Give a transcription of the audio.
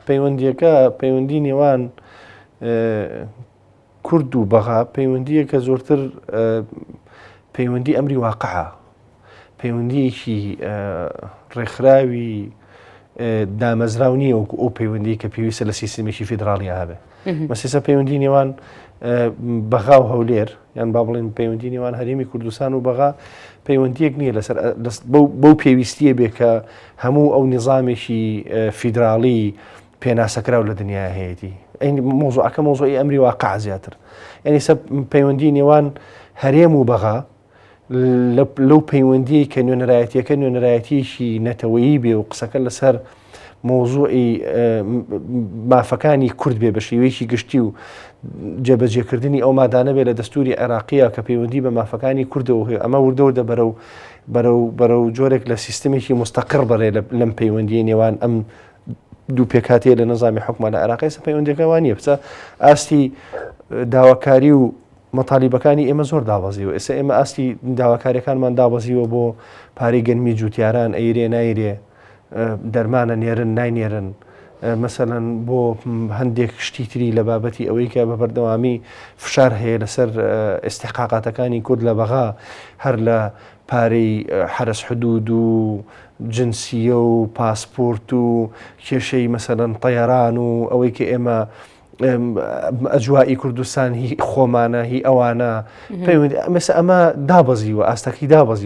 پەیوەندیەکە پەیوەندی نێوان کورد و بەغا پەیوەندیە کە زۆرتر پەیوەندی ئەمری واقعە، پەیوەندیەکی ڕێکخراوی دامەزراو نییە وەکو ئەو پەیوەندی کە پێویستە لە سیستەمێکی فیدراڵیا هەبێ. مەسیسە پەیوەندی نێوان بەغا و هەولێر یان با بڵێن پەیوەندی نێوان هەرێمی کوردستان و بەغا پەیوەندیەک نییە لەسەر بەو پێویستیە بێ کە هەموو ئەو نظامێکی فیدراڵی پێناسەکراو لە دنیا هەیەی. مۆزوعەکە مۆزوعی ئەمری واقع زیاتر، یعنی پەیوەندی نێوان هەرێم و بەغا لەو پەیوەندی کە نوێنەرایەتیەکە نوێنەرایەتیشی نەتەوەیی بێ و قسەکە لەسەر مۆزوعی مافەکانی کورد بێ بە شێوەیەکی گشتی و جێبەجێکردنی ئەو مادانە بێ لە دەستوری عێراقیە کە پەیوەندی بە مافەکانی کوردەوە هەیە. ئەمە وردەوردە بەرەو جۆرێک لە سیستەمێکی مستەقر بەڕێ لەم پەیوەندی نێوان ئەم دوو پێکاتەیە لە نظامی حکومە لە عێراقی. پەیوەندیەکە وانە بچە ئاستی داواکاری و مەتالیبەکانی ئێمە زۆر داوەزیوە. ئێستا ئێمە ئاستی داواکاریەکانمان داوەزیوە بۆ پارەی گەنمی جوتیاران ئەیرێ نایرێ، دەرمانە نێرن ناینێرن، مەسەلەن بۆ هەندێک شتی تری لە بابەتی ئەوەی کە بە بەردەوامی فشار هەیە لەسەر ئێستحقاقاتەکانی کورد لە بەغا، هەر لە پارەی حرس حدود و جنسیە و پاسپۆرت و کێشەی مەسەلەن تەیەران و ئەوەی کە ئێمە ئەجوایی کوردستان هی خۆمانە هی ئەوانە پەیوەندی ئەمە دابەزیوە، ئاستەکەی دابەزی.